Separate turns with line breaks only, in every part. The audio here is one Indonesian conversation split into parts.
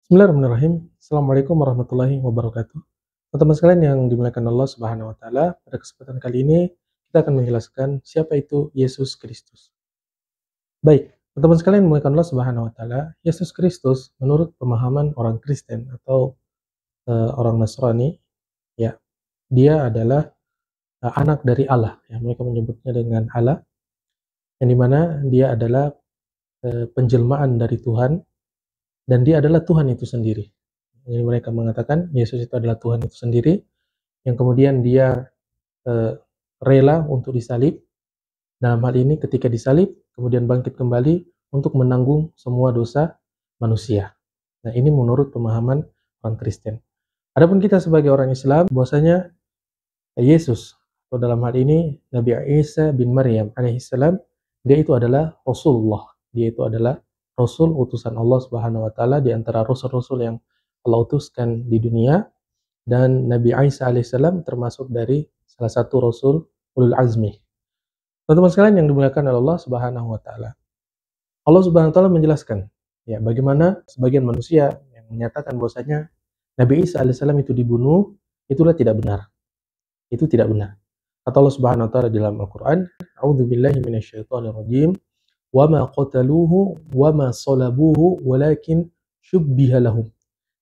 Bismillahirrahmanirrahim. Assalamualaikum warahmatullahi wabarakatuh. Teman-teman sekalian yang dimuliakan Allah Subhanahu wa taala, pada kesempatan kali ini kita akan menjelaskan siapa itu Yesus Kristus. Baik, teman-teman sekalian yang dimuliakan Allah Subhanahu wa taala, Yesus Kristus menurut pemahaman orang Kristen atau orang Nasrani, ya, dia adalah anak dari Allah, ya, mereka menyebutnya dengan Allah, yang dimana dia adalah penjelmaan dari Tuhan dan dia adalah Tuhan itu sendiri. Jadi mereka mengatakan Yesus itu adalah Tuhan itu sendiri, yang kemudian dia rela untuk disalib. Dalam hal ini ketika disalib, kemudian bangkit kembali untuk menanggung semua dosa manusia. Nah, ini menurut pemahaman orang Kristen. Adapun kita sebagai orang Islam, bahwasanya Yesus, atau dalam hal ini Nabi Isa bin Maryam alaihissalam, dia itu adalah Rasulullah. Dia itu adalah Rasul utusan Allah Subhanahu wa taala di antara rasul-rasul yang Allah utuskan di dunia, dan Nabi Isa alaihissalam termasuk dari salah satu rasul ulul azmi. Teman-teman sekalian yang dimuliakan oleh Allah Subhanahu wa taala. Allah Subhanahu wa taala menjelaskan ya bagaimana sebagian manusia yang menyatakan bahwasanya Nabi Isa alaihissalam itu dibunuh, itulah tidak benar. Itu tidak benar. Kata Allah Subhanahu wa taala di dalam Al-Qur'an, "A'udzubillahi minasyaitonirrajim. Wa ma qataluhu wa ma salabuhu walakin syubbiha lahum."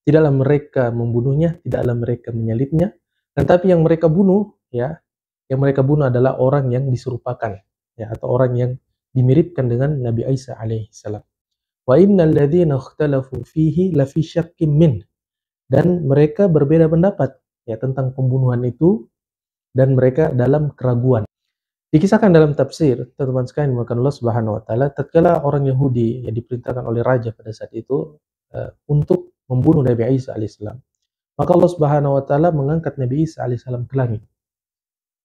Tidaklah mereka membunuhnya, tidaklah mereka menyalibnya, tetapi yang mereka bunuh, ya, yang mereka bunuh adalah orang yang diserupakan, ya, atau orang yang dimiripkan dengan Nabi Isa alaihissalam. Wa innal ladzina ikhtalafu fihi lafi syakkim min. Dan mereka berbeda pendapat ya tentang pembunuhan itu, dan mereka dalam keraguan. Dikisahkan dalam tafsir, teman-teman sekalian dimuliakan Allah Subhanahu wa taala, tatkala orang Yahudi yang diperintahkan oleh raja pada saat itu untuk membunuh Nabi Isa alaihissalam, maka Allah Subhanahu wa taala mengangkat Nabi Isa alaihissalam ke langit.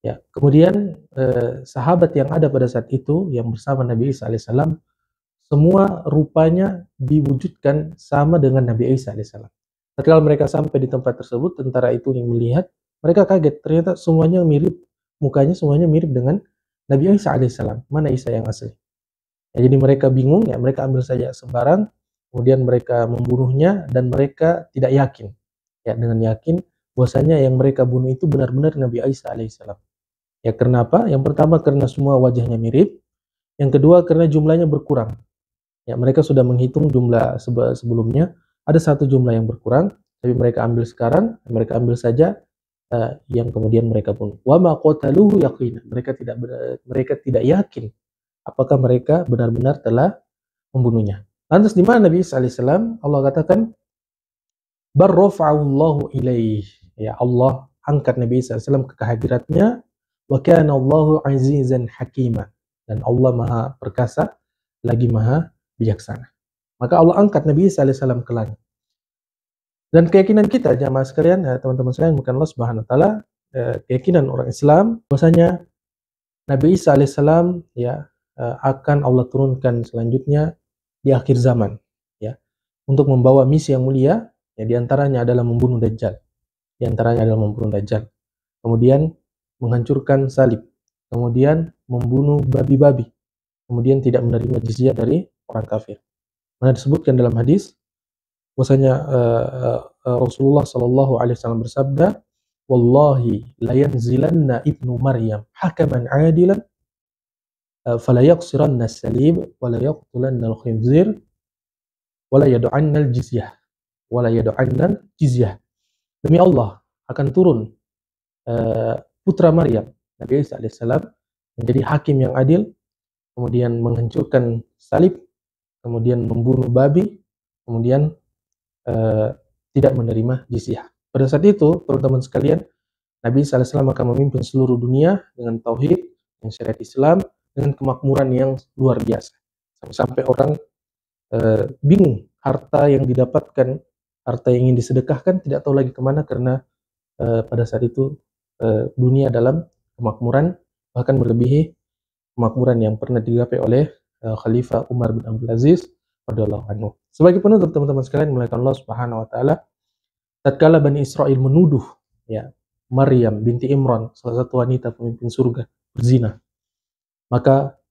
Ya, kemudian sahabat yang ada pada saat itu yang bersama Nabi Isa alaihissalam, semua rupanya diwujudkan sama dengan Nabi Isa alaihissalam. Ketika mereka sampai di tempat tersebut, tentara itu yang melihat, mereka kaget, ternyata semuanya mirip, mukanya semuanya mirip dengan Nabi Isa alaihissalam. Mana Isa yang asli? Ya, jadi mereka bingung, ya mereka ambil saja sembarang, kemudian mereka membunuhnya dan mereka tidak yakin, ya dengan yakin bahwasanya yang mereka bunuh itu benar-benar Nabi Isa alaihissalam. Ya, kenapa? Yang pertama karena semua wajahnya mirip, yang kedua karena jumlahnya berkurang. Ya, mereka sudah menghitung jumlah sebelumnya, ada satu jumlah yang berkurang, tapi mereka ambil sekarang, mereka ambil saja yang kemudian mereka bunuh. Wa ma qataluhu yaqinan. Mereka tidak yakin apakah mereka benar-benar telah membunuhnya. Lantas di mana Nabi Isa alaihissalam? Allah katakan bar rafa'allahu ilaih. Ya, Allah angkat Nabi Isa alaihissalam ke kehadiratnya. Wa kana Allahu azizan hakima. Dan Allah Maha perkasa lagi Maha bijaksana. Maka Allah angkat Nabi Isa alaihissalam ke langit. Dan keyakinan kita jamaah sekalian, teman-teman sekalian, bukan Allah Subhanahu wa taala, keyakinan orang Islam bahwasanya Nabi Isa alaihissalam ya akan Allah turunkan selanjutnya di akhir zaman, ya, untuk membawa misi yang mulia, ya, diantaranya adalah membunuh Dajjal, kemudian menghancurkan salib, kemudian membunuh babi-babi, kemudian tidak menerima jizyah dari orang kafir. Mana disebutkan dalam hadis bahwasanya Rasulullah Shallallahu Alaihi Wasallam bersabda, "Wallahi la yanzilanna ibnu Maryam hakaman adilan, fala yaqsiranna as-salib, wala yaqtulanna al-khinzir, wala yad'anna al-jizyah." Demi Allah akan turun putra Maryam, Nabi Isa alaihissalam, menjadi hakim yang adil, kemudian menghancurkan salib, kemudian membunuh babi, kemudian tidak menerima jizyah. Pada saat itu, teman-teman sekalian, Nabi Isa alaihissalam akan memimpin seluruh dunia dengan tauhid, dengan syariat Islam, dengan kemakmuran yang luar biasa. Sampai orang bingung, harta yang didapatkan, harta yang ingin disedekahkan, tidak tahu lagi kemana, karena pada saat itu dunia dalam kemakmuran, bahkan melebihi kemakmuran yang pernah digapai oleh Khalifah Umar bin Abdul Aziz radhiyallahu anhu. Sebagai penutup, teman-teman sekalian dimuliakan Allah Subhanahu wa taala, tatkala Bani Israel menuduh ya Maryam binti Imran, salah satu wanita pemimpin surga, berzina, maka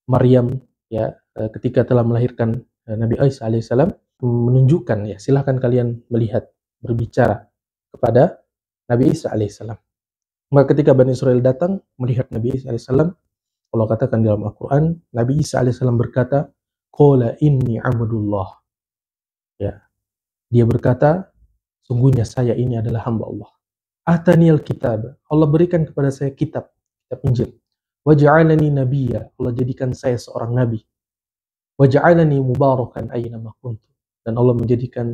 Maryam ya ketika telah melahirkan Nabi Isa alaihissalam, menunjukkan, ya silahkan kalian melihat, berbicara kepada Nabi Isa alaihissalam. Maka ketika Bani Israel datang melihat Nabi Isa alaihissalam, Allah katakan dalam Al-Quran, Nabi Isa alaihissalam berkata, Qala inni abdullah. Ya, dia berkata, sungguhnya saya ini adalah hamba Allah. Ataniyal kitab, Allah berikan kepada saya kitab Injil. Waja'alani nabiyya, Allah jadikan saya seorang nabi. Waja'alani mubarakan aynama kuntu, dan Allah menjadikan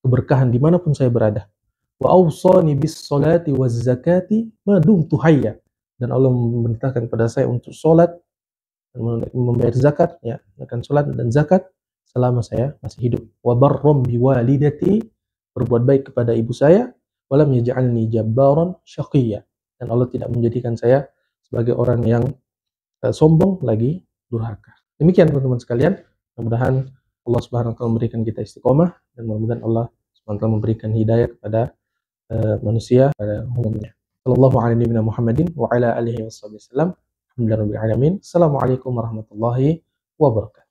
keberkahan dimanapun saya berada. Wa awsani bis salati waz zakati ma dumtu hayya, dan Allah memerintahkan kepada saya untuk salat dan membayar zakat, ya, akan salat dan zakat selama saya masih hidup. Wa barram bi walidati, berbuat baik kepada ibu saya. Walam yaj'alni jabbaran syaqiyya, dan Allah tidak menjadikan saya sebagai orang yang sombong lagi durhaka. Demikian teman-teman sekalian, mudah-mudahan Allah Subhanahu wa taala memberikan kita istiqomah, dan mudah-mudahan Allah Subhanahu wa taala memberikan hidayah kepada manusia pada umumnya. Sallallahu alaihi wa Muhammadin wa ala alihi wasallam. Alhamdulillahirabbil alamin. Assalamualaikum warahmatullahi wabarakatuh.